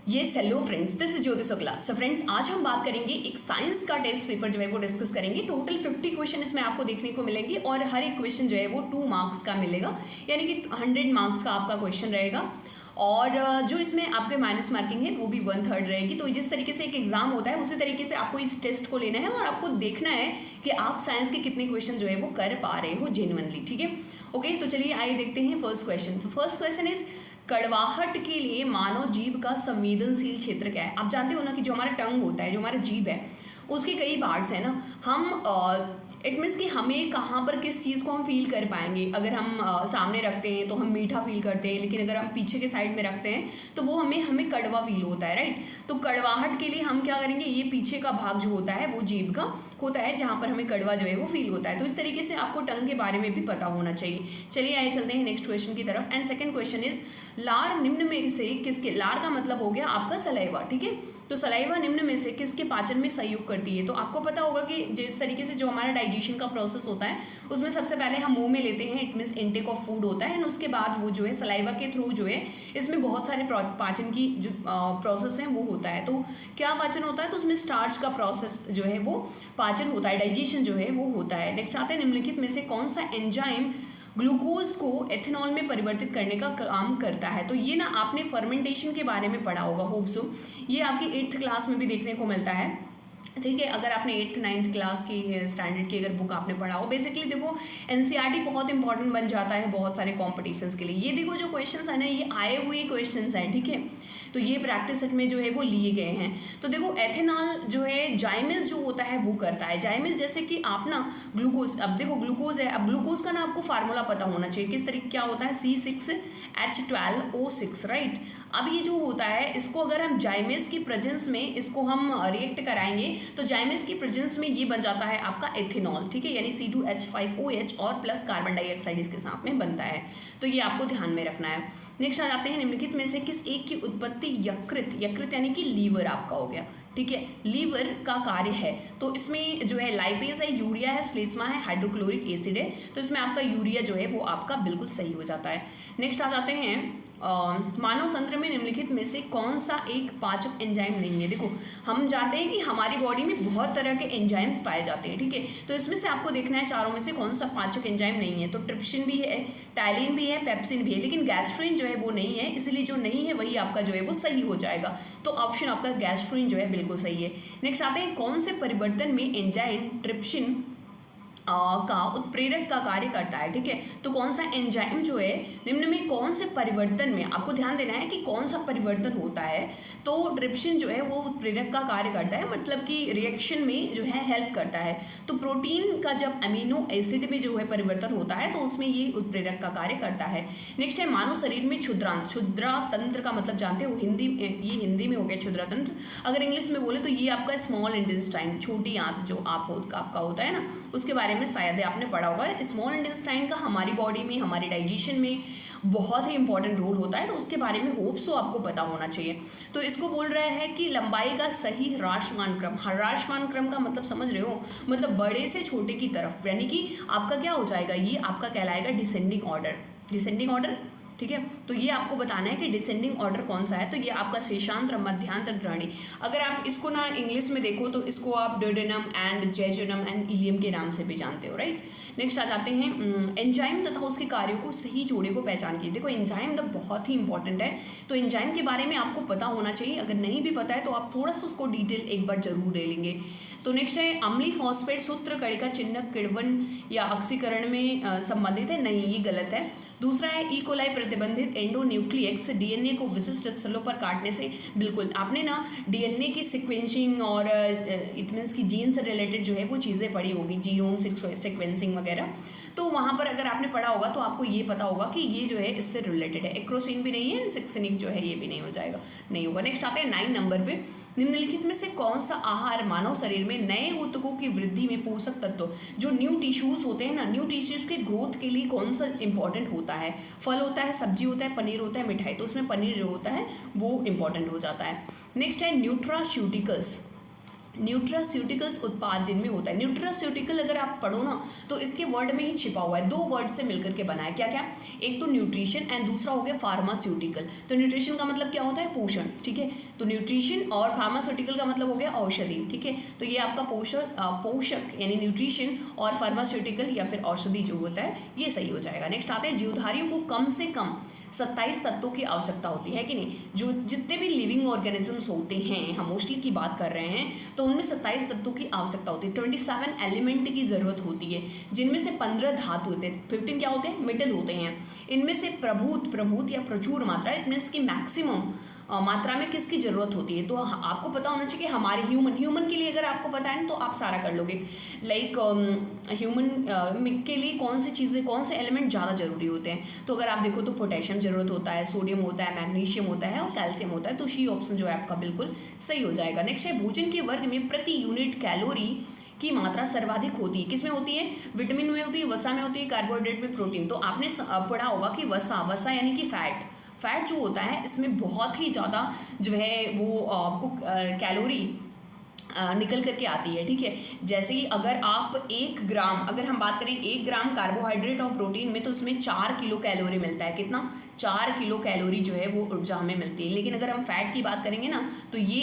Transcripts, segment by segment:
Yes hello friends, this is Jyoti Shukla. So friends, आज हम बात करेंगे एक साइंस का टेस्ट पेपर जो है वो डिस्कस करेंगे। टोटल 50 क्वेश्चन इसमें आपको देखने को मिलेंगे और हर एक क्वेश्चन जो है वो 2 मार्क्स का मिलेगा, यानी कि 100 मार्क्स का आपका क्वेश्चन रहेगा। और जो इसमें आपके माइनस मार्किंग है वो भी 1/3 रहेगी। तो जिस तरीके से एक एग्जाम होता है उसी तरीके से आपको इस टेस्ट को लेना है और आपको देखना है कि आप साइंस के कितने क्वेश्चन जो है वो कर पा रहे हो जेन्युइनली। ठीक है, ओके। तो चलिए आइए देखते हैं फर्स्ट क्वेश्चन। तो फर्स्ट क्वेश्चन इज कड़वाहट के लिए मानव जीभ का संवेदनशील क्षेत्र क्या है। आप जानते हो ना कि जो हमारा टंग होता है, जो हमारा जीभ है, उसके कई पार्ट्स हैं ना। हम इट मीन्स कि हमें कहाँ पर किस चीज़ को हम फील कर पाएंगे। अगर हम सामने रखते हैं तो हम मीठा फील करते हैं, लेकिन अगर हम पीछे के साइड में रखते हैं तो वो हमें कड़वा फील होता है, राइट। तो कड़वाहट के लिए हम क्या करेंगे, ये पीछे का भाग जो होता है वो जीभ का होता है, जहाँ पर हमें कड़वा जो है वो फील होता है। तो इस तरीके से आपको टंग के बारे में भी पता होना चाहिए। चलिए आइए चलते हैं नेक्स्ट क्वेश्चन की तरफ। एंड सेकंड क्वेश्चन इज लार निम्न में से किसके, लार का मतलब हो गया आपका सलाइवा, ठीक है। तो सलाइवा निम्न में से किसके पाचन में सहयोग करती है। तो आपको पता होगा कि जिस तरीके से जो हमारा डाइजेशन का प्रोसेस होता है उसमें सबसे पहले हम मुंह में लेते हैं, it means intake of food होता है, एंड उसके बाद वो जो है सलाइवा के थ्रू जो है इसमें बहुत सारे पाचन की जो प्रोसेस है वो होता है। तो क्या पाचन होता है, तो उसमें स्टार्च का प्रोसेस जो है वो पाचन होता है, डाइजेशन जो है वो होता है। नेक्स्ट आते हैं निम्नलिखित में से कौन सा एंजाइम ग्लूकोज को एथेनॉल में परिवर्तित करने का काम करता है। तो ये ना आपने फर्मेंटेशन के बारे में पढ़ा होगा, होप सो। ये आपकी 8th क्लास में भी देखने को मिलता है, ठीक है। अगर आपने 8th 9th क्लास की स्टैंडर्ड की अगर बुक आपने पढ़ा हो, बेसिकली देखो एनसीईआरटी बहुत इंपॉर्टेंट बन जाता है बहुत सारे कॉम्पिटिशन्स के लिए। ये देखो जो क्वेश्चंस है ना, ये आए हुए क्वेश्चंस हैं, ठीक है। तो ये प्रैक्टिस सेट में जो है वो लिए गए हैं। तो देखो एथेनॉल जो है जाइमिस जो होता है वो करता है। जाइमिस जैसे कि आप ना ग्लूकोज, अब देखो ग्लूकोज है, अब ग्लूकोज का ना आपको फार्मूला पता होना चाहिए किस तरीके क्या होता है, C6H12O6, राइट। अब ये जो होता है इसको अगर हम जाइमेस की प्रेजेंस में इसको हम रिएक्ट कराएंगे तो जाइमेस की प्रेजेंस में ये बन जाता है आपका एथेनॉल, ठीक है, यानी C2H5OH और प्लस कार्बन डाइऑक्साइड इसके साथ में बनता है। तो ये आपको ध्यान में रखना है। नेक्स्ट आ जाते हैं निम्नलिखित में से किस एक की उत्पत्ति यकृत, यकृत यानी कि लीवर आपका हो गया, ठीक है, लीवर का कार्य है। तो इसमें जो है लाइपेज है, यूरिया है, स्लेस्मा है, हाइड्रोक्लोरिक एसिड है। तो इसमें आपका यूरिया जो है वो आपका बिल्कुल सही हो जाता है। नेक्स्ट आ जाते हैं मानव तंत्र में निम्नलिखित में से कौन सा एक पाचक एंजाइम नहीं है। देखो हम जानते हैं कि हमारी बॉडी में बहुत तरह के एंजाइम्स पाए जाते हैं, ठीक है। तो इसमें से आपको देखना है चारों में से कौन सा पाचक एंजाइम नहीं है। तो ट्रिप्सिन भी है, टाइलिन भी है, पेप्सिन भी है, लेकिन गैस्ट्रिन जो है वो नहीं है, इसलिए जो नहीं है वही आपका जो है वो सही हो जाएगा। तो ऑप्शन आपका गैस्ट्रिन जो है बिल्कुल सही है। नेक्स्ट आते हैं कौन से परिवर्तन में एंजाइम ट्रिप्सिन का उत्प्रेरक का कार्य करता है, ठीक है। तो कौन सा एंजाइम जो है निम्न में कौन से परिवर्तन में, आपको ध्यान देना है कि कौन सा परिवर्तन होता है। तो ट्रिप्सिन जो है वो उत्प्रेरक का कार्य करता है, मतलब कि रिएक्शन में जो है हेल्प करता है। तो प्रोटीन का जब अमीनो एसिड में जो है परिवर्तन होता है तो उसमें ये उत्प्रेरक का कार्य करता है। नेक्स्ट है मानव शरीर में क्षुद्रातंत्र का मतलब जानते हो, ये हिंदी में हो गया क्षुद्रातंत्र। अगर इंग्लिश में बोले तो ये आपका स्मॉल इंटेस्टाइन, छोटी आंत जो आपका होता है ना, उसके बारे में शायद आपने पढ़ा होगा। स्मॉल इंटेस्टाइन का हमारी बॉडी में, हमारी डाइजेशन में बहुत ही इंपॉर्टेंट रोल होता है, तो उसके बारे में होप सो आपको पता होना चाहिए। तो इसको बोल रहा है कि लंबाई का सही ह्रासमान क्रम। ह्रासमान क्रम का मतलब समझ रहे हो, मतलब बड़े से छोटे की तरफ, यानी कि आपका क्या हो जाएगा, ये आपका कहलाएगा डिसेंडिंग ऑर्डर, डिसेंडिंग ऑर्डर, ठीक है। तो ये आपको बताना है कि डिसेंडिंग ऑर्डर कौन सा है। तो ये आपका शेषांत्र, मध्यांतर, ग्रहणी। अगर आप इसको ना इंग्लिश में देखो तो इसको आप duodenum and jejunum and ileum के नाम से भी जानते हो, राइट। नेक्स्ट आ जाते हैं एंजाइम तथा उसके कार्यों को सही जोड़े को पहचान की। देखो एंजाइम तो बहुत ही इंपॉर्टेंट है, तो एंजाइम के बारे में आपको पता होना चाहिए। अगर नहीं भी पता है तो आप थोड़ा सा उसको डिटेल एक बार जरूर ले लेंगे। तो नेक्स्ट है अम्लीय फॉस्फेट सूत्र कणिका चिन्ह किण्वन या ऑक्सीकरण में संबंधित है, नहीं, ये गलत है। दूसरा है ई कोलाई प्रतिबंधित एंडोन्यूक्लियस डीएनए को विशिष्ट स्थलों पर काटने से, बिल्कुल आपने ना डीएनए की सिक्वेंसिंग और इट मीन्स की जीन से रिलेटेड जो है वो चीज़ें पढ़ी होगी, जीनोम सिक्वेंसिंग वगैरह। तो वहाँ पर अगर आपने पढ़ा होगा तो आपको ये पता होगा कि ये जो है इससे रिलेटेड है। एक्रोसिन भी नहीं है, सिक्सिनिक जो है ये भी नहीं हो जाएगा, नहीं होगा। नेक्स्ट आते हैं 9 नंबर पे, निम्नलिखित में से कौन सा आहार मानव शरीर में नए ऊतकों की वृद्धि में पोषक तत्व, जो न्यू टिश्यूज होते हैं ना, न्यू टिश्यूज के ग्रोथ के लिए कौन सा इंपॉर्टेंट होता है। फल होता है, सब्जी होता है, पनीर होता है, मिठाई। तो उसमें पनीर जो होता है वो इंपॉर्टेंट हो जाता है। नेक्स्ट है न्यूट्रास्यूटिकल्स, न्यूट्रास्यूटिकल्स उत्पाद जिनमें होता है। न्यूट्रास्यूटिकल अगर आप पढ़ो ना तो इसके वर्ड में ही छिपा हुआ है, दो वर्ड से मिलकर के बना है। क्या क्या? एक तो न्यूट्रिशन एंड दूसरा हो गया फार्मास्यूटिकल। तो न्यूट्रिशन का मतलब क्या होता है? पोषण, ठीक है। तो न्यूट्रिशन और फार्मास्यूटिकल का मतलब हो गया औषधि, ठीक है। तो ये आपका पोषक यानी न्यूट्रिशन और फार्मास्यूटिकल या फिर औषधि जो होता है ये सही हो जाएगा। नेक्स्ट आते हैं, जीवधारियों को कम से कम 27 तत्वों की आवश्यकता होती है कि नहीं। जो जितने भी लिविंग ऑर्गेनिजम्स होते हैं, हम मोस्टली की बात कर रहे हैं, तो उनमें 27 तत्वों की आवश्यकता होती है। 27 एलिमेंट की जरूरत होती है, जिनमें से 15 धातु होते हैं, 15 क्या होते हैं? मेटल होते हैं। इनमें से प्रभूत या प्रचुर मात्रा, इट मीन्स की मैक्सिमम मात्रा में किसकी जरूरत होती है? तो आपको पता होना चाहिए कि हमारे ह्यूमन के लिए अगर आपको पता है तो आप सारा कर लोगे। लाइक ह्यूमन के लिए कौन सी चीज़ें, कौन से एलिमेंट ज़्यादा जरूरी होते हैं? तो अगर आप देखो तो पोटेशियम जरूरत होता है, सोडियम होता है, मैग्नीशियम होता है और कैल्शियम होता है। तो सी ऑप्शन जो है आपका बिल्कुल सही हो जाएगा। नेक्स्ट है, भोजन के वर्ग में प्रति यूनिट कैलोरी की मात्रा सर्वाधिक होती है। किसमें होती है? विटामिन में होती है, वसा में होती है, कार्बोहाइड्रेट में, प्रोटीन। तो आपने पढ़ा होगा कि वसा यानी कि फैट जो होता है इसमें बहुत ही ज़्यादा जो है वो आपको कैलोरी निकल करके आती है, ठीक है। जैसे कि अगर आप 1 ग्राम, अगर हम बात करें 1 ग्राम कार्बोहाइड्रेट और प्रोटीन में, तो उसमें 4 किलो कैलोरी मिलता है। कितना? 4 किलो कैलोरी जो है वो ऊर्जा हमें मिलती है। लेकिन अगर हम फैट की बात करेंगे ना तो ये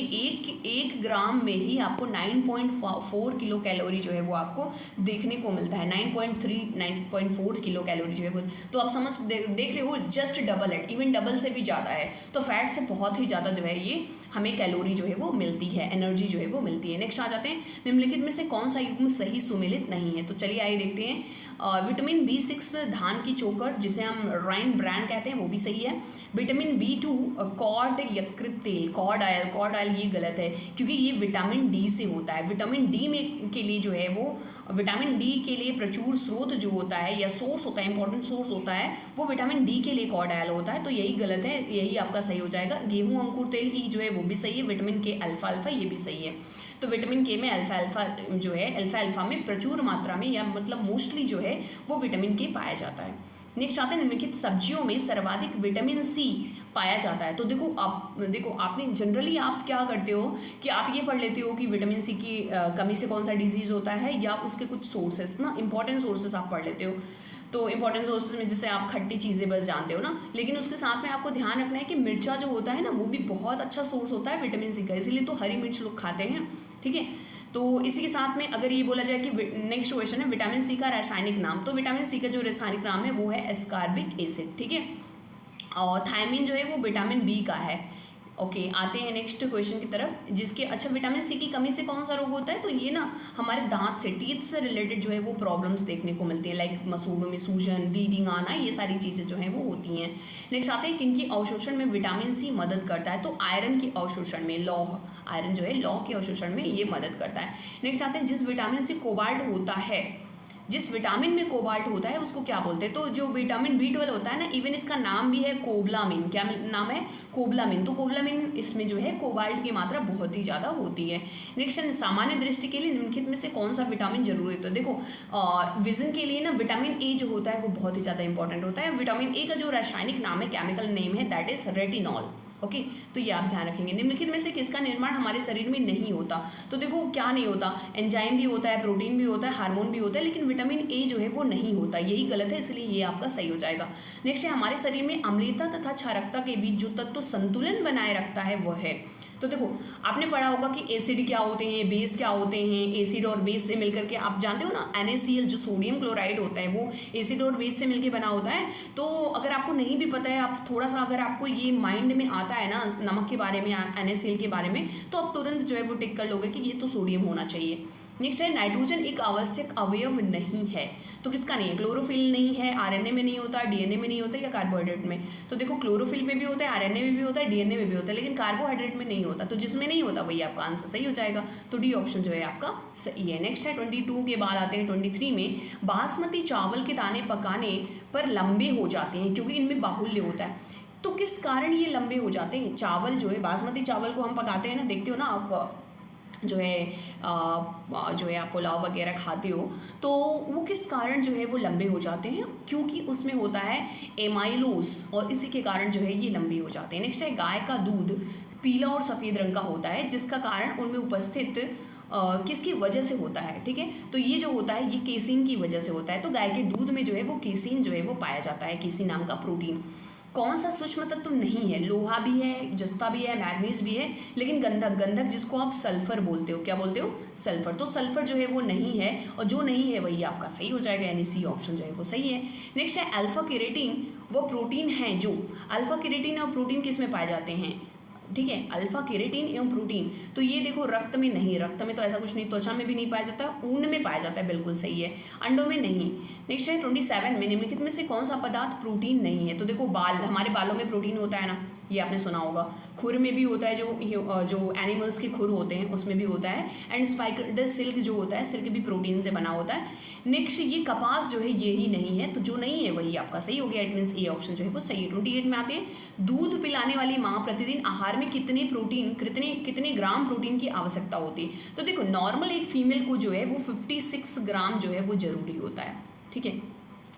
एक ग्राम में ही आपको 9.4 किलो कैलोरी जो है वो आपको देखने को मिलता है। 9.4 किलो कैलोरी जो है वो, तो आप समझ देख रहे हो, जस्ट डबल है, इवन डबल से भी ज़्यादा है। तो फैट से बहुत ही ज़्यादा जो है ये हमें कैलोरी जो है वो मिलती है, एनर्जी जो है वो मिलती है। नेक्स्ट आ जाते हैं, निम्नलिखित में से कौन सा युग्म सही सुमेलित नहीं है? तो चलिए आइए देखते हैं। विटामिन B6 धान की चोकर, जिसे हम राइन ब्रांड कहते हैं, वो भी सही है। विटामिन B2 कॉड यकृत तेल, कॉड ऑयल ये गलत है, क्योंकि ये विटामिन डी से होता है। विटामिन डी में के लिए जो है वो, विटामिन डी के लिए प्रचुर स्रोत जो होता है या सोर्स होता है, इंपॉर्टेंट सोर्स होता है, वो विटामिन डी के लिए कॉड ऑयल होता है। तो यही गलत है, यही आपका सही हो जाएगा। गेहूं अंकुर तेल ई जो है वो भी सही है। विटामिन के अल्फा ये भी सही है। तो विटामिन के में अल्फा जो है, अल्फा में प्रचुर मात्रा में या मतलब मोस्टली जो है वो विटामिन के पाया जाता है। नेक्स्ट आते हैं, निम्नलिखित सब्जियों में सर्वाधिक विटामिन सी पाया जाता है। तो देखो आपने जनरली आप क्या करते हो कि आप ये पढ़ लेते हो कि विटामिन सी की कमी से कौन सा डिजीज़ होता है, या उसके कुछ सोर्सेस ना, इंपॉर्टेंट सोर्सेस आप पढ़ लेते हो। तो इंपॉर्टेंट सोर्सेज में जैसे आप खट्टी चीज़ें बस जानते हो ना, लेकिन उसके साथ में आपको ध्यान रखना है कि मिर्चा जो होता है ना वो भी बहुत अच्छा सोर्स होता है विटामिन सी का, इसीलिए तो हरी मिर्च लोग खाते हैं, ठीक है। तो इसी के साथ में अगर ये बोला जाए कि नेक्स्ट क्वेश्चन है विटामिन सी का रासायनिक नाम, तो विटामिन सी का जो रासायनिक नाम है वो है एस्कॉर्बिक एसिड, ठीक है। और थायमिन जो है वो विटामिन बी का है। ओके, आते हैं नेक्स्ट क्वेश्चन की तरफ, जिसके अच्छा विटामिन सी की कमी से कौन सा रोग होता है? तो ये ना हमारे दांत से, टीथ से रिलेटेड जो है वो प्रॉब्लम्स देखने को मिलती है, लाइक मसूड़ों में सूजन, ब्लीडिंग आना, ये सारी चीज़ें जो हैं वो होती हैं। नेक्स्ट आते हैं, किनकी अवशोषण में विटामिन सी मदद करता है? तो आयरन के अवशोषण में, आयरन जो है लौह के अवशोषण में ये मदद करता है। नेक्स्ट आते हैं, जिस विटामिन से कोबाल्ट होता है, जिस विटामिन में कोबाल्ट होता है उसको क्या बोलते हैं? तो जो विटामिन B12 होता है ना, इवन इसका नाम भी है कोबलामिन। क्या नाम है? कोबलामिन। तो कोबलामिन इसमें जो है कोबाल्ट की मात्रा बहुत ही ज़्यादा होती है। नेक्स्ट, सामान्य दृष्टि के लिए निम्नलिखित में से कौन सा विटामिन जरूरी है? तो देखो विजन के लिए ना विटामिन ए जो होता है वो बहुत ही ज़्यादा इंपॉर्टेंट होता है। विटामिन ए का जो रासायनिक नाम है, केमिकल नेम है, दैट इज रेटिनॉल। ओके, तो ये आप ध्यान रखेंगे। निम्नलिखित में से किसका निर्माण हमारे शरीर में नहीं होता? तो देखो क्या नहीं होता, एंजाइम भी होता है, प्रोटीन भी होता है, हार्मोन भी होता है, लेकिन विटामिन ए जो है वो नहीं होता, यही गलत है, इसलिए ये आपका सही हो जाएगा। नेक्स्ट है, हमारे शरीर में अम्लीयता तथा क्षारकता के बीच जो तत्व संतुलन बनाए रखता है वह है। तो देखो आपने पढ़ा होगा कि एसिड क्या होते हैं, बेस क्या होते हैं, एसिड और बेस से मिलकर के आप जानते हो ना, NaCl जो सोडियम क्लोराइड होता है वो एसिड और बेस से मिलकर बना होता है। तो अगर आपको नहीं भी पता है, आप थोड़ा सा अगर आपको ये माइंड में आता है ना नमक के बारे में, NaCl के बारे में, तो आप तुरंत जो है वो टिक कर लोगे कि ये तो सोडियम होना चाहिए। नेक्स्ट है, नाइट्रोजन एक आवश्यक अवयव नहीं है। तो किसका नहीं है? क्लोरोफिल नहीं है, RNA में नहीं होता, DNA में नहीं होता, या कार्बोहाइड्रेट में? तो देखो क्लोरोफिल में भी होता है, RNA में भी होता है, DNA में भी होता है, लेकिन कार्बोहाइड्रेट में नहीं होता। तो जिसमें नहीं होता वही आपका आंसर सही हो जाएगा। तो डी ऑप्शन जो है आपका सही है। नेक्स्ट है 22 के बाद आते हैं 23 में, बासमती चावल के दाने पकाने पर लंबे हो जाते हैं क्योंकि इनमें बाहुल्य होता है। तो किस कारण ये लंबे हो जाते हैं? चावल जो है, बासमती चावल को हम पकाते हैं ना, देखते हो ना आप जो है आप पुलाव वगैरह खाते हो, तो वो किस कारण जो है वो लंबे हो जाते हैं? क्योंकि उसमें होता है एमाइलोस, और इसी के कारण जो है ये लंबे हो जाते हैं। नेक्स्ट है, गाय का दूध पीला और सफ़ेद रंग का होता है जिसका कारण उनमें उपस्थित किसकी वजह से होता है, ठीक है। तो ये जो होता है ये केसीन की वजह से होता है। तो गाय के दूध में जो है वो केसीन जो है वो पाया जाता है, केसीन नाम का प्रोटीन। कौन सा सूक्ष्म तत्व तो नहीं है? लोहा भी है, जस्ता भी है, मैग्नीज भी है, लेकिन गंधक, गंधक जिसको आप सल्फर बोलते हो, क्या बोलते हो? सल्फर। तो सल्फर जो है वो नहीं है, और जो नहीं है वही आपका सही हो जाएगा, यानी सी ऑप्शन जो है वो सही है। नेक्स्ट है अल्फा केरेटिन, वो प्रोटीन है जो, अल्फा केरेटिन और प्रोटीन किस में पाए जाते हैं, ठीक है, अल्फा केरेटिन एवं प्रोटीन। तो ये देखो रक्त में नहीं, रक्त में तो ऐसा कुछ नहीं, त्वचा में भी नहीं पाया जाता, ऊन में पाया जाता है, बिल्कुल सही है, अंडों में नहीं। नेक्स्ट है 27 में निम्नलिखित में से कौन सा पदार्थ प्रोटीन नहीं है? तो देखो बाल, हमारे बालों में प्रोटीन होता है ना, ये आपने सुना होगा। खुर में भी होता है, जो एनिमल्स के खुर होते हैं उसमें भी होता है। एंड स्पाइडर सिल्क जो होता है, सिल्क भी प्रोटीन से बना होता है। नेक्स्ट ये कपास जो है ये ही नहीं है, तो जो नहीं है वही आपका सही हो गया, इट मीन्स ए ऑप्शन जो है वो सही है। 28 में आते हैं, दूध पिलाने वाली माँ प्रतिदिन आहार में कितने प्रोटीन, कितने ग्राम प्रोटीन की आवश्यकता होती है? तो देखो नॉर्मल एक फीमेल को जो है वो 56 ग्राम जो है वो जरूरी होता है, ठीक है।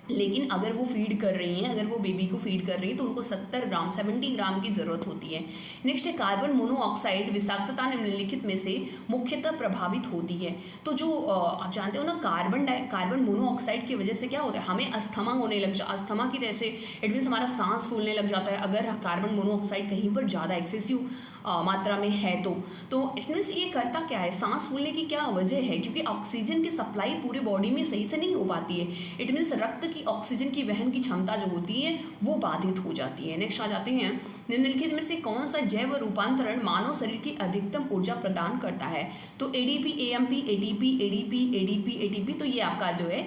लेकिन अगर वो फीड कर रही हैं, अगर वो बेबी को फीड कर रही है तो उनको 70 ग्राम 70 ग्राम की ज़रूरत होती है। नेक्स्ट है कार्बन मोनोऑक्साइड विषाक्तता निम्नलिखित में से मुख्यतः प्रभावित होती है। तो जो आप जानते हो ना, कार्बन मोनोऑक्साइड की वजह से क्या होता है, हमें अस्थमा होने लग जाता, अस्थमा की जैसे इट मीन्स हमारा सांस फूलने लग जाता है अगर कार्बन मोनोऑक्साइड कहीं पर ज़्यादा एक्सेसिव मात्रा में है तो इट मीन्स ये करता क्या है, सांस फूलने की क्या वजह है, क्योंकि ऑक्सीजन की सप्लाई पूरे बॉडी में सही से नहीं हो पाती है। इट मीन्स रक्त की ऑक्सीजन की वहन की क्षमता जो होती है वो बाधित हो जाती है। नेक्स्ट आ जाते हैं, निम्नलिखित में से कौन सा जैव रूपांतरण मानव शरीर की अधिकतम ऊर्जा प्रदान करता है? तो ADP, AMP, ATP, ADP, ADP, ATP, तो ये आपका जो है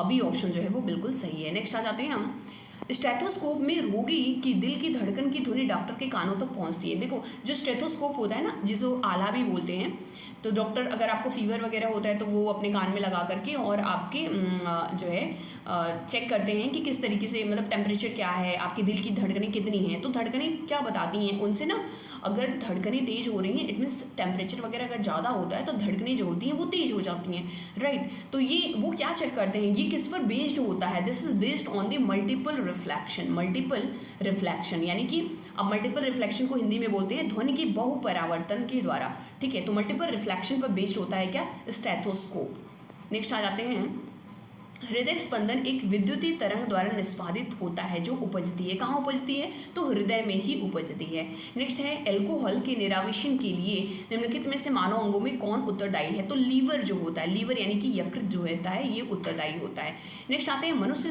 बी ऑप्शन जो है वो बिल्कुल सही है। नेक्स्ट आ जाते हैं हम, स्टेथोस्कोप में रोगी की दिल की धड़कन की ध्वनि डॉक्टर के कानों तक पहुंचती है। देखो जो स्टेथोस्कोप होता है ना, जिसको आला भी बोलते हैं, तो डॉक्टर अगर आपको फीवर वगैरह होता है तो वो अपने कान में लगा करके और आपके जो है चेक करते हैं कि किस तरीके से, मतलब टेम्परेचर क्या है, आपकी दिल की धड़कनें कितनी हैं। तो धड़कनें क्या बताती हैं उनसे ना, अगर धड़कनें तेज़ हो रही हैं इट मीन्स टेम्परेचर वगैरह अगर ज़्यादा होता है तो धड़कनें जो होती हैं वो तेज़ हो जाती हैं, राइट। तो ये वो क्या चेक करते हैं, ये किस पर बेस्ड होता है, this is based on the multiple reflection, यानी कि अब मल्टीपल रिफ्लेक्शन को हिंदी में बोलते हैं ध्वनि की बहुपरावर्तन के द्वारा, ठीक है। तो मल्टीपल रिफ्लेक्शन पर बेस्ड होता है क्या, स्टेथोस्कोप। नेक्स्ट आ जाते हैं, हृदय स्पंदन एक विद्युतीय तरंग द्वारा निष्पादित होता है जो उपजती है, कहाँ उपजती है, तो हृदय में ही उपजती है। नेक्स्ट है, एल्कोहल के निरावेशन के लिए निम्नलिखित में से मानव अंगों में कौन उत्तरदायी है? तो लीवर जो होता है, लीवर यानी कि यकृत जो होता है ये उत्तरदायी होता है। नेक्स्ट आते हैं, मनुष्य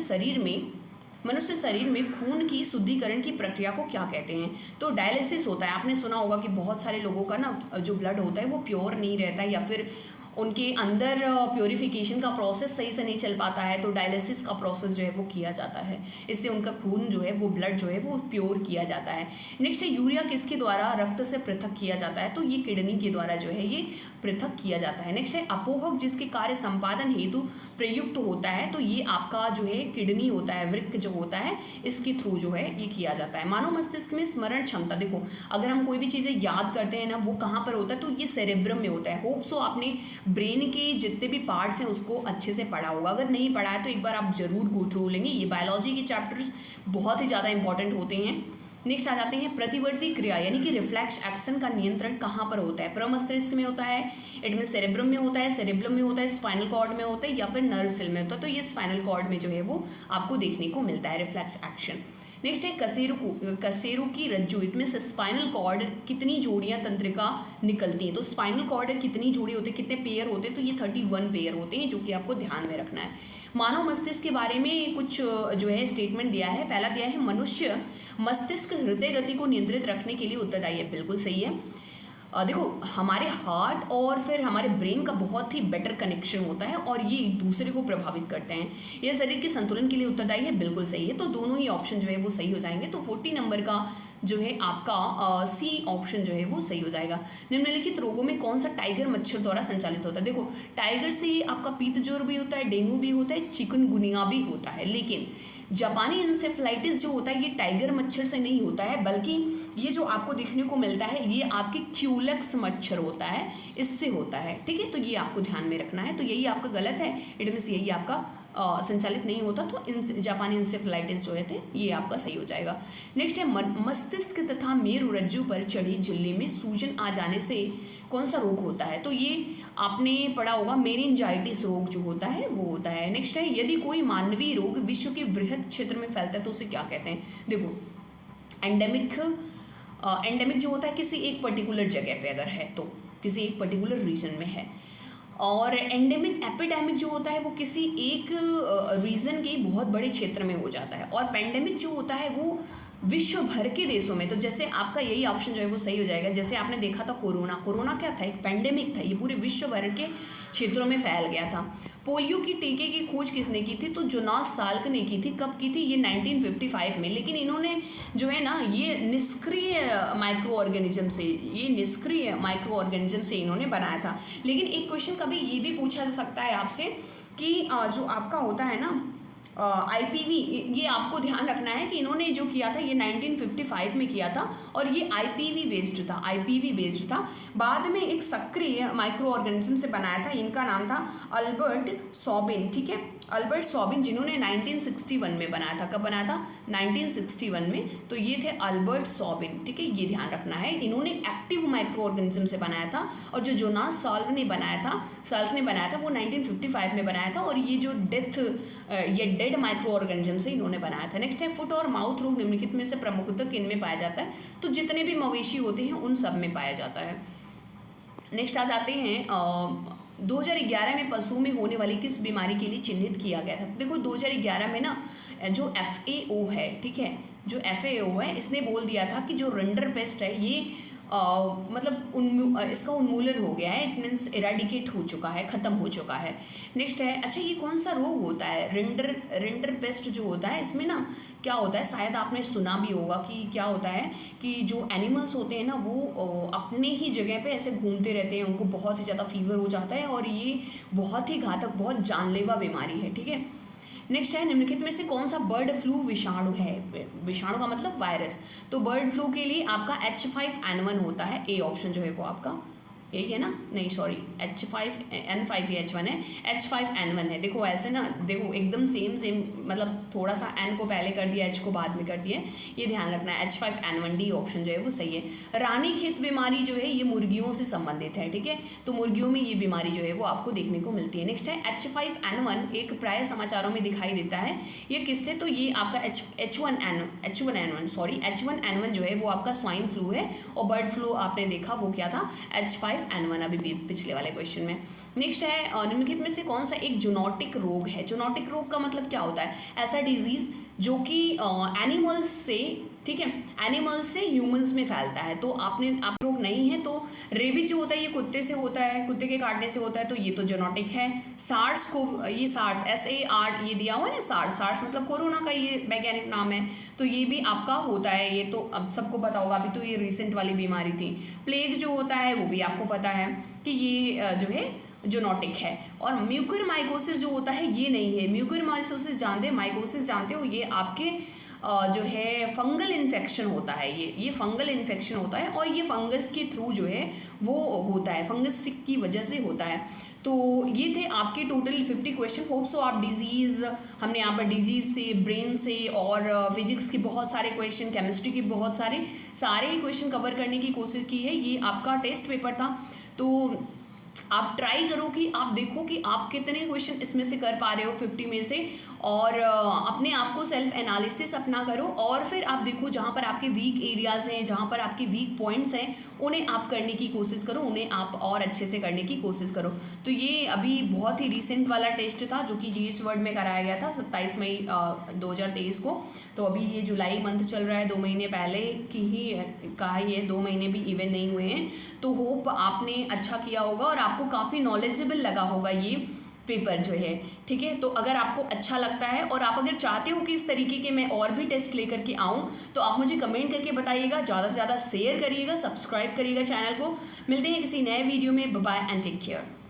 शरीर में खून की शुद्धिकरण की प्रक्रिया को क्या कहते हैं? तो डायलिसिस होता है। आपने सुना होगा कि बहुत सारे लोगों का ना जो ब्लड होता है वो प्योर नहीं रहता है, या फिर उनके अंदर प्योरिफिकेशन का प्रोसेस सही से नहीं चल पाता है, तो डायलिसिस का प्रोसेस जो है वो किया जाता है, इससे उनका खून जो है वो ब्लड जो है वो प्योर किया जाता है। नेक्स्ट है, यूरिया किसके द्वारा रक्त से पृथक किया जाता है? तो ये किडनी के द्वारा जो है ये पृथक किया जाता है। नेक्स्ट है, अपोहक जिसके कार्य संपादन हेतु प्रयुक्त होता है, तो ये आपका जो है किडनी होता है, वृक्क जो होता है इसके थ्रू जो है ये किया जाता है। मानव मस्तिष्क में स्मरण क्षमता, देखो अगर हम कोई भी चीज़ें याद करते हैं ना वो कहाँ पर होता है, तो ये सेरेब्रम में होता है। होप सो आपने ब्रेन के जितने भी पार्ट्स हैं उसको अच्छे से पढ़ा होगा, अगर नहीं पढ़ा है तो एक बार आप जरूर गो थ्रू लेंगे, ये बायोलॉजी के चैप्टर्स बहुत ही ज़्यादा इंपॉर्टेंट होते हैं। नेक्स्ट आ जाते हैं, प्रतिवर्ती क्रिया यानी कि रिफ्लेक्स एक्शन का नियंत्रण कहाँ पर होता है? प्रमस्तिष्क में होता है, इट मीन सेरेब्रम में होता है, सेरेब्रम में होता है, स्पाइनल कॉर्ड में होता है, या फिर नर्व सेल में होता है। तो ये स्पाइनल कॉर्ड में जो है वो आपको देखने को मिलता है रिफ्लेक्स एक्शन। नेक्स्ट है, कशेरू की रज्जु, इट मीन्स स्पाइनल कॉर्ड कितनी जोड़ियां तंत्रिका निकलती हैं? तो स्पाइनल कॉर्ड कितनी जोड़ी होते हैं, कितने पेयर होते हैं? तो ये 31 पेयर होते हैं, जो कि आपको ध्यान में रखना है। मानव मस्तिष्क के बारे में कुछ जो है स्टेटमेंट दिया है। पहला दिया है, मनुष्य मस्तिष्क हृदय गति को नियंत्रित रखने के लिए उत्तरदायी है, बिल्कुल सही है। देखो हमारे हार्ट और फिर हमारे ब्रेन का बहुत ही बेटर कनेक्शन होता है और ये एक दूसरे को प्रभावित करते हैं। ये शरीर के संतुलन के लिए उत्तरदायी है, बिल्कुल सही है। तो दोनों ही ऑप्शन जो है वो सही हो जाएंगे। तो 40 नंबर का जो है आपका सी ऑप्शन जो है वो सही हो जाएगा। निम्नलिखित रोगों में कौन सा टाइगर मच्छर द्वारा संचालित होता है? देखो टाइगर से आपका पीत ज्वर भी होता है, डेंगू भी होता है, चिकनगुनिया भी होता है, लेकिन जापानी इंसेफ्लाइटिस जो होता है ये टाइगर मच्छर से नहीं होता है, बल्कि ये जो आपको देखने को मिलता है ये आपके क्यूलेक्स मच्छर होता है, इससे होता है, ठीक है। तो ये आपको ध्यान में रखना है। तो यही आपका गलत है, इट मीन्स यही आपका संचालित नहीं होता तो जापानी इंसेफेलाइटिस जो है थे ये आपका सही हो जाएगा। नेक्स्ट है मस्तिष्क तथा मेरुरज्जु पर चढ़ी झिल्ली में सूजन आ जाने से कौन सा रोग होता है, तो ये आपने पढ़ा होगा मेनिंजाइटिस रोग जो होता है वो होता है। नेक्स्ट है यदि कोई मानवीय रोग विश्व के वृहद क्षेत्र में फैलता है तो उसे क्या कहते हैं। देखो एंडेमिक जो होता है किसी एक पर्टिकुलर जगह पे अगर है तो किसी एक पर्टिकुलर रीजन में है, और एंडेमिक एपिडेमिक जो होता है वो किसी एक रीजन के बहुत बड़े क्षेत्र में हो जाता है, और पेंडेमिक जो होता है वो विश्व भर के देशों में। तो जैसे आपका यही ऑप्शन जो है वो सही हो जाएगा। जैसे आपने देखा था कोरोना क्या था, एक पेंडेमिक था, ये पूरे विश्व भर के क्षेत्रों में फैल गया था। पोलियो की टीके की खोज किसने की थी, तो जोनास साल्क ने की थी। कब की थी, ये 1955 में। लेकिन इन्होंने जो है ना ये निष्क्रिय माइक्रो ऑर्गेनिज्म से इन्होंने बनाया था। लेकिन एक क्वेश्चन कभी ये भी पूछा जा सकता है आपसे कि जो आपका होता है ना IPV, ये आपको ध्यान रखना है कि इन्होंने जो किया था ये 1955 में किया था और ये IPV बेस्ड था। बाद में एक सक्रिय माइक्रो ऑर्गेनिज्म से बनाया था, इनका नाम था अल्बर्ट सॉबिन। ठीक है, अल्बर्ट सॉबिन जिन्होंने 1961 में बनाया था। कब बनाया था, 1961 में। तो ये थे अल्बर्ट सॉबिन। ठीक है, ये ध्यान रखना है, इन्होंने एक्टिव माइक्रो ऑर्गेनिज्म से बनाया था। और जो जोनास साल्क ने बनाया था वो 1955 में बनाया था, और ये जो डेड माइक्रो ऑर्गेनिज्म से इन्होंने बनाया था। नेक्स्ट है फुट और माउथ रोग निम्नलिखित में से प्रमुखतः किन में पाया जाता है, तो जितने भी मवेशी होते हैं उन सब में पाया जाता है। नेक्स्ट आ जाते हैं 2011 में पशुओं में होने वाली किस बीमारी के लिए चिन्हित किया गया था। देखो 2011 में ना जो FAO है, ठीक है, जो FAO है इसने बोल दिया था कि जो रिंडरपेस्ट है ये मतलब इसका उन्मूलन हो गया है, इट मीन्स इरेडिकेट हो चुका है, ख़त्म हो चुका है। नेक्स्ट है, अच्छा ये कौन सा रोग होता है, रिंडरपेस्ट जो होता है, इसमें ना क्या होता है, शायद आपने सुना भी होगा कि क्या होता है कि जो एनिमल्स होते हैं ना वो अपने ही जगह पे ऐसे घूमते रहते हैं, उनको बहुत ही ज़्यादा फीवर हो जाता है और ये बहुत ही घातक, बहुत जानलेवा बीमारी है। ठीक है, नेक्स्ट है निम्नलिखित में से कौन सा बर्ड फ्लू विषाणु है, विषाणु का मतलब वायरस, तो बर्ड फ्लू के लिए आपका H5N1 होता है। ए ऑप्शन जो है वो आपका यही है ना, नहीं सॉरी H5N5 ही H1 है, H5N1 है। देखो ऐसे ना, देखो एकदम सेम मतलब थोड़ा सा N को पहले कर दिया, H को बाद में कर दिया, ये ध्यान रखना है। H5N1 डी ऑप्शन जो है वो सही है। रानीखेत बीमारी जो है ये मुर्गियों से संबंधित है। ठीक है, तो मुर्गियों में ये बीमारी जो है वो आपको देखने को मिलती है। नेक्स्ट है H5N1 एक प्राय समाचारों में दिखाई देता है, ये किससे, तो ये आपका H1N1 जो है वो आपका स्वाइन फ्लू है, और बर्ड फ्लू आपने देखा वो क्या था, H5N1 अभी भी पिछले वाले क्वेश्चन में। नेक्स्ट है निम्नलिखित में से कौन सा एक जूनोटिक रोग है। जूनोटिक रोग का मतलब क्या होता है, ऐसा डिजीज जो कि एनिमल्स से, ठीक है, एनिमल्स से ह्यूमंस में फैलता है। तो आप लोग नहीं है तो रेबीज जो होता है ये कुत्ते से होता है, कुत्ते के काटने से होता है, तो ये तो जूनोटिक है। सार्स को, ये सार्स SAR ये दिया हुआ है ना, सार्स मतलब कोरोना का ये वैज्ञानिक नाम है, तो ये भी आपका होता है। ये तो अब सबको पता होगा, अभी तो ये रिसेंट वाली बीमारी थी। प्लेग जो होता है वो भी आपको पता है कि ये जो है जूनोटिक है। और म्यूकरमाइकोसिस जो होता है ये नहीं है। म्यूकरमाइकोसिस जानते हो, ये आपके जो है फंगल इन्फेक्शन होता है, ये फंगल इन्फेक्शन होता है, और ये फंगस के थ्रू जो है वो होता है, फंगस की वजह से होता है। तो ये थे आपके टोटल 50 क्वेश्चन। होप सो आप डिजीज़, हमने यहाँ पर डिजीज़ से, ब्रेन से, और फिजिक्स के बहुत सारे क्वेश्चन, केमिस्ट्री के बहुत सारे क्वेश्चन कवर करने की कोशिश की है। ये आपका टेस्ट पेपर था, तो आप ट्राई करो कि आप देखो कि आप कितने क्वेश्चन इसमें से कर पा रहे हो 50 में से, और अपने आप को सेल्फ एनालिसिस अपना करो, और फिर आप देखो जहाँ पर आपके वीक एरियाज़ हैं, जहाँ पर आपके वीक पॉइंट्स हैं, उन्हें आप करने की कोशिश करो, उन्हें आप और अच्छे से करने की कोशिश करो। तो ये अभी बहुत ही रिसेंट वाला टेस्ट था जो कि GS वर्ड में कराया गया था 27 मई 2023 को। तो अभी ये जुलाई मंथ चल रहा है, 2 महीने पहले की ही कहा ही है, 2 महीने भी इवन नहीं हुए हैं। तो होप आपने अच्छा किया होगा और आपको काफ़ी नॉलेजेबल लगा होगा ये पेपर जो है। ठीक है, तो अगर आपको अच्छा लगता है और आप अगर चाहते हो कि इस तरीके के मैं और भी टेस्ट लेकर के आऊँ, तो आप मुझे कमेंट करके बताइएगा, ज़्यादा से ज़्यादा शेयर करिएगा, सब्सक्राइब करिएगा चैनल को। मिलते हैं किसी नए वीडियो में, bye bye and take care.